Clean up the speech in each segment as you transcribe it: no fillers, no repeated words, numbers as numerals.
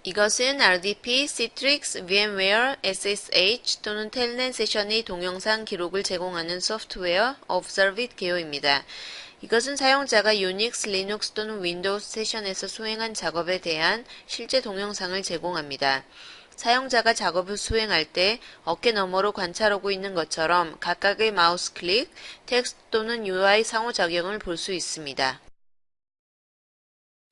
이것은 RDP, Citrix, VMware, SSH 또는 텔넷 세션의 동영상 기록을 제공하는 소프트웨어 Observit 개요입니다. 이것은 사용자가 유닉스, 리눅스 또는 윈도우 세션에서 수행한 작업에 대한 실제 동영상을 제공합니다. 사용자가 작업을 수행할 때 어깨 너머로 관찰하고 있는 것처럼 각각의 마우스 클릭, 텍스트 또는 UI 상호작용을 볼 수 있습니다.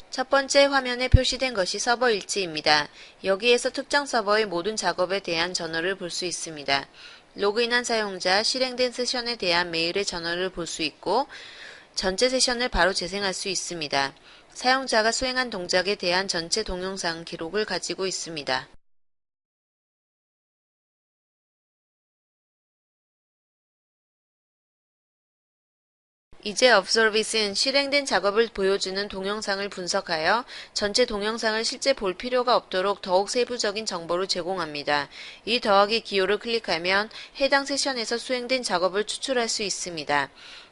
첫 번째 화면에 표시된 것이 서버 일지입니다. 여기에서 특정 서버의 모든 작업에 대한 전원을 볼 수 있습니다. 로그인한 사용자, 실행된 세션에 대한 메일의 전원을 볼 수 있고 전체 세션을 바로 재생할 수 있습니다. 사용자가 수행한 동작에 대한 전체 동영상 기록을 가지고 있습니다. 이제 업서비스는 실행된 작업을 보여주는 동영상을 분석하여 전체 동영상을 실제 볼 필요가 없도록 더욱 세부적인 정보를 제공합니다. 이 더하기 기호를 클릭하면 해당 세션에서 수행된 작업을 추출할 수 있습니다.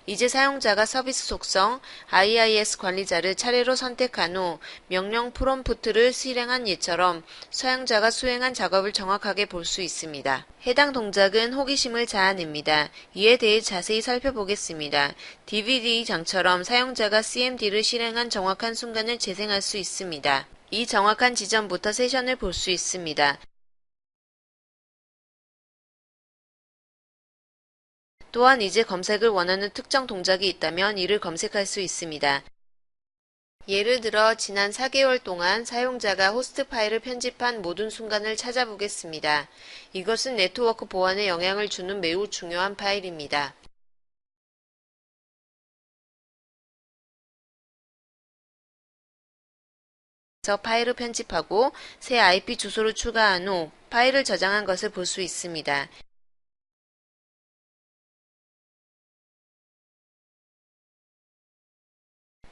이제 사용자가 서비스 속성, IIS 관리자를 차례로 선택한 후 명령 프롬프트를 실행한 예처럼 사용자가 수행한 작업을 정확하게 볼 수 있습니다. 해당 동작은 호기심을 자아냅니다. 이에 대해 자세히 살펴보겠습니다. DVD 장처럼 사용자가 CMD를 실행한 정확한 순간을 재생할 수 있습니다. 이 정확한 지점부터 세션을 볼 수 있습니다. 또한 이제 검색을 원하는 특정 동작이 있다면 이를 검색할 수 있습니다. 예를 들어 지난 4개월 동안 사용자가 호스트 파일을 편집한 모든 순간을 찾아보겠습니다. 이것은 네트워크 보안에 영향을 주는 매우 중요한 파일입니다. 파일을 편집하고 새 IP 주소를 추가한 후 파일을 저장한 것을 볼 수 있습니다.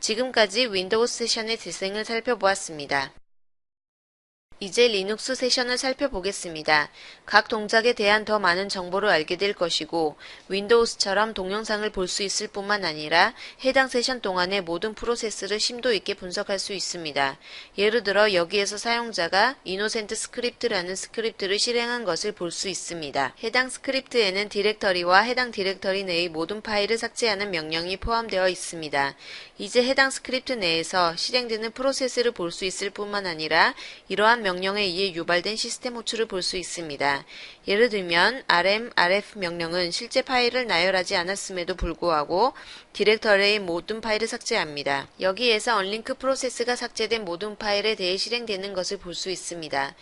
지금까지 윈도우 세션의 재생을 살펴보았습니다. 이제 리눅스 세션을 살펴보겠습니다. 각 동작에 대한 더 많은 정보를 알게 될 것이고 윈도우스처럼 동영상을 볼 수 있을 뿐만 아니라 해당 세션 동안의 모든 프로세스를 심도 있게 분석할 수 있습니다. 예를 들어 여기에서 사용자가 이노센트 스크립트라는 스크립트를 실행한 것을 볼 수 있습니다. 해당 스크립트에는 디렉터리와 해당 디렉터리 내의 모든 파일을 삭제하는 명령이 포함되어 있습니다. 이제 해당 스크립트 내에서 실행되는 프로세스를 볼 수 있을 뿐만 아니라 이러한 명령에 의해 유발된 시스템 호출을 볼 수 있습니다. 예를 들면 rm, rf 명령은 실제 파일을 나열하지 않았음에도 불구하고 디렉터리의 모든 파일을 삭제합니다. 여기에서 언링크 프로세스가 삭제된 모든 파일에 대해 실행되는 것을 볼 수 있습니다.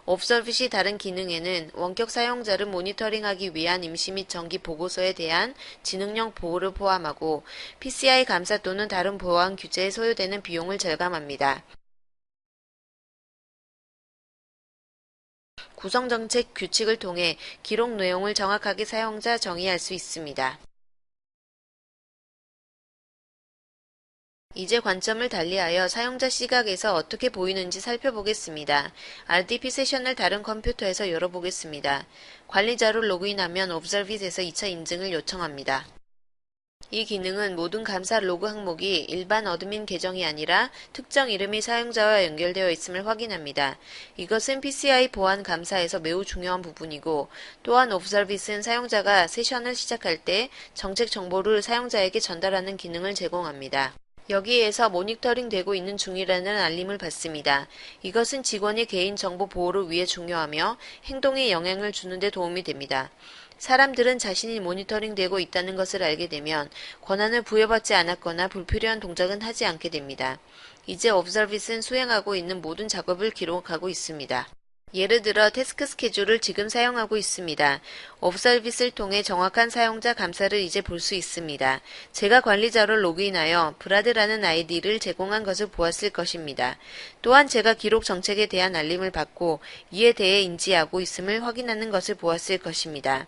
옵서빗이 다른 기능에는 원격 사용자를 모니터링하기 위한 임시 및 정기 보고서에 대한 지능형 보호를 포함하고 PCI 감사 또는 다른 보안 규제에 소요되는 비용을 절감합니다. 구성정책 규칙을 통해 기록 내용을 정확하게 사용자 정의할 수 있습니다. 이제 관점을 달리하여 사용자 시각에서 어떻게 보이는지 살펴보겠습니다. RDP 세션을 다른 컴퓨터에서 열어보겠습니다. 관리자로 로그인하면 옵서빗에서 2차 인증을 요청합니다. 이 기능은 모든 감사 로그 항목이 일반 어드민 계정이 아니라 특정 이름의 사용자와 연결되어 있음을 확인합니다. 이것은 PCI 보안 감사에서 매우 중요한 부분이고 또한 옵서빗은 사용자가 세션을 시작할 때 정책 정보를 사용자에게 전달하는 기능을 제공합니다. 여기에서 모니터링 되고 있는 중이라는 알림을 받습니다. 이것은 직원의 개인정보 보호를 위해 중요하며 행동에 영향을 주는 데 도움이 됩니다. 사람들은 자신이 모니터링 되고 있다는 것을 알게 되면 권한을 부여받지 않았거나 불필요한 동작은 하지 않게 됩니다. 이제 옵서빗은 수행하고 있는 모든 작업을 기록하고 있습니다. 예를 들어 태스크 스케줄을 지금 사용하고 있습니다. 옵서빗을 통해 정확한 사용자 감사를 이제 볼 수 있습니다. 제가 관리자로 로그인하여 브라드라는 아이디를 제공한 것을 보았을 것입니다. 또한 제가 기록 정책에 대한 알림을 받고 이에 대해 인지하고 있음을 확인하는 것을 보았을 것입니다.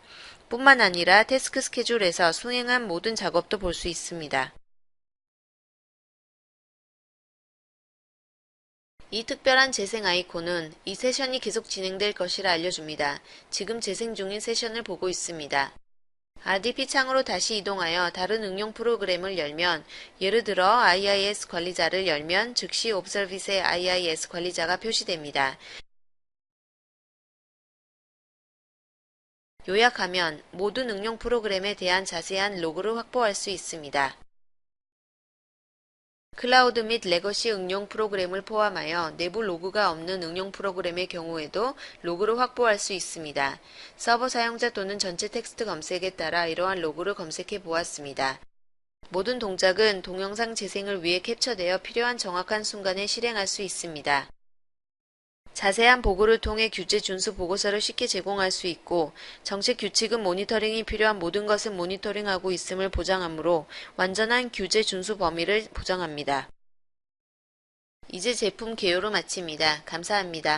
뿐만 아니라 태스크 스케줄에서 수행한 모든 작업도 볼 수 있습니다. 이 특별한 재생 아이콘은 이 세션이 계속 진행될 것이라 알려줍니다. 지금 재생 중인 세션을 보고 있습니다. RDP 창으로 다시 이동하여 다른 응용 프로그램을 열면, 예를 들어 IIS 관리자를 열면 즉시 옵설빗의 IIS 관리자가 표시됩니다. 요약하면 모든 응용 프로그램에 대한 자세한 로그를 확보할 수 있습니다. 클라우드 및 레거시 응용 프로그램을 포함하여 내부 로그가 없는 응용 프로그램의 경우에도 로그를 확보할 수 있습니다. 서버 사용자 또는 전체 텍스트 검색에 따라 이러한 로그를 검색해 보았습니다. 모든 동작은 동영상 재생을 위해 캡처되어 필요한 정확한 순간에 실행할 수 있습니다. 자세한 보고를 통해 규제 준수 보고서를 쉽게 제공할 수 있고, 정책 규칙은 모니터링이 필요한 모든 것을 모니터링하고 있음을 보장하므로 완전한 규제 준수 범위를 보장합니다. 이제 제품 개요로 마칩니다. 감사합니다.